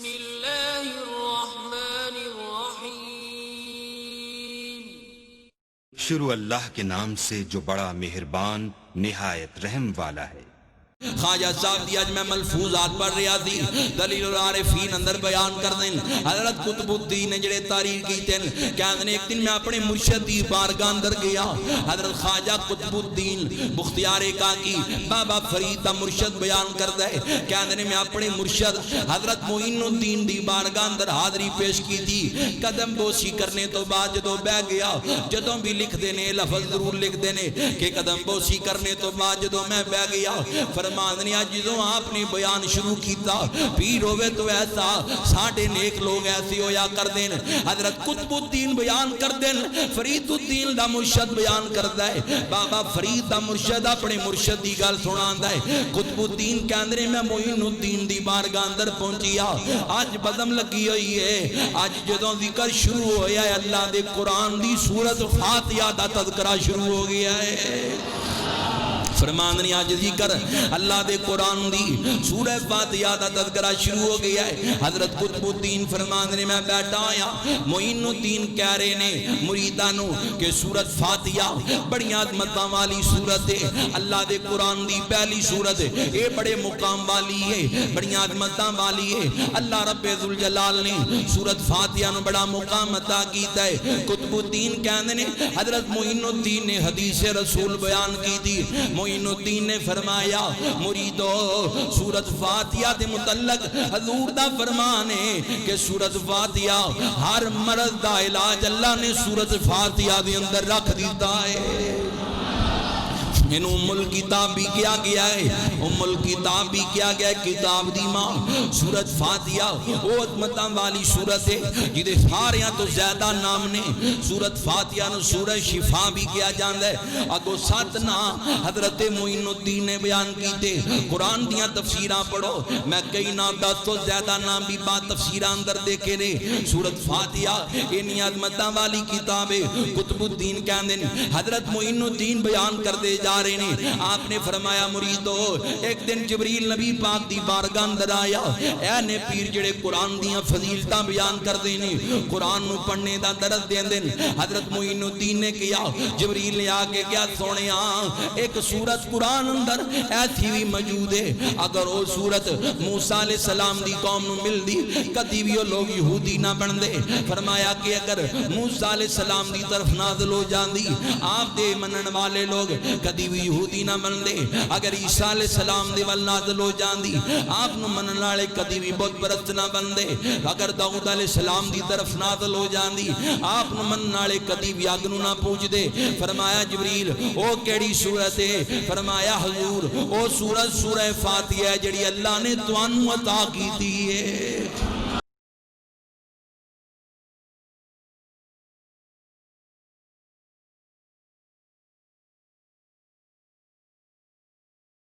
الله الرحمن الرحيم شروع اللہ کے نام سے جو بڑا مہربان نہایت رحم والا ہے۔ خواجہ صاحب دی اج میں ملفوظات پڑھ رہا تھی، دلیل العارفین اندر بیان کر دیں۔ حضرت قطب الدین نے جڑے تاریخ کیتے ہیں، کہتے ہیں ایک دن میں اپنے مرشد دی بارگاہ اندر گیا۔ حضرت خواجہ قطب الدین بختیار کاکی بابا فرید دا مرشد بیان کردا ہے، کہتے ہیں میں اپنے مرشد حضرت معین الدین دی بارگاہ اندر حاضری پیش کی تھی۔ قدم بوسی کرنے تو بعد جدوں بیٹھ گیا، جدوں بھی لکھ دینے لفظ ضرور لکھ دینے کہ قدم بوسی کرنے تو بعد جدوں میں بیٹھ گیا، فرماندنی جدوں آپ نے بیان شروع کیتا، پیر ہوئے تو ایسا ساڑھے نیک لوگ ایسی ہویا کر دیں۔ حضرت قطب الدین بیان کر دیں، فرید الدین دا مرشد بیان کردہ ہے، بابا فرید دا مرشد اپنے مرشد دی گل سناندہ ہے۔ قطب الدین کہندرے میں معین الدین دی بارگاہ اندر پہنچیا، آج بدم لگی ہوئی ہے، آج جدوں ذکر شروع ہویا ہے اللہ دے قرآن دی سورت فاتحہ دا تذکرہ شروع ہو گیا ہے۔ فرماندنی آج ذکر اللہ دے قرآن دی سورہ فاتحہ دا تذکرہ شروع ہو گیا ہے۔ حضرت قطب الدین فرماندنی میں بیٹھا آیا، معین الدین کہہ رہے نے مریدانوں کہ سورت فاتحہ بڑی عظمتاں والی سورت ہے، اللہ دے قرآن دی پہلی سورت ہے، اے بڑے مقام والی ہے، بڑی عظمتاں والی ہے۔ اللہ رب ذوالجلال نے سورت فاتحہ نو بڑا مقام عطا کیتا ہے۔ قطب الدین کہندے نے حضرت معین الدین نے حدیث رسول بیان کی تھی، معین الدین نے فرمایا مریدو سورت فاتحہ دے متعلق حضور دا فرمان ہے کہ سورت فاتحہ ہر مرض دا علاج اللہ نے سورت فاتحہ دے اندر رکھ دیتا ہے۔ انہوں ام الکتاب بھی کیا گیا ہے، ام الکتاب بھی کیا گیا ہے، کتاب دی ماں سورت فاتحہ وہ عظمتاں والی سورت ہے جدے ساریاں تو زیادہ نام نے۔ سورت فاتحہ نو سورہ شفا بھی کیا جاندہ ہے۔ اگو 7 نام حضرت معین الدین نے بیان کیتے، قرآن دیاں تفسیرہ پڑھو، میں کئی نام 10 تو زیادہ نام بھی بات تفسیرہ اندر دیکھے نے۔ سورت فاتحہ انہی عظمتاں والی کتاب ہے۔ قطب الدین کہندے حضرت معین الدین بیان کر دے جا رہے نے، آپ نے فرمایا مریدو ایک دن جبریل نبی پاک دی بارگاہ اندر آیا، اے نے پیر جڑے قرآن دیاں فضیلتاں بیان کر دینے، قرآن نو پڑھنے دا درس دین دن۔ حضرت معین الدین نے کیا، جبریل نے آکے کیا سونے ایک سورت قرآن اندر ایسی بھی موجود ہے، اگر وہ سورت موسیٰ علیہ السلام دی قوم نو مل دی کدی بھی وہ لوگ یہودی نہ بن دے۔ فرمایا کہ اگر موسیٰ علیہ السلام دی طرف نازل ہو جاندی آپ دے منن والے لوگ کدی بھی یہودی نہ بن دے، اگر عیسیٰ علیہ السلام دے وال نازل ہو جاندی آپ نو منن والے کدی بھی بت پرست نہ بن دے، اگر داؤد علیہ السلام دی طرف نازل ہو جاندی آپ نو منن والے کدی بھی اگ نو نہ پوچھ دے۔ فرمایا جبریل او کیڑی سورت ہے؟ فرمایا حضور او سورت سورہ فاتحہ ہے جڑی اللہ نے تانوں عطا کیتی ہے۔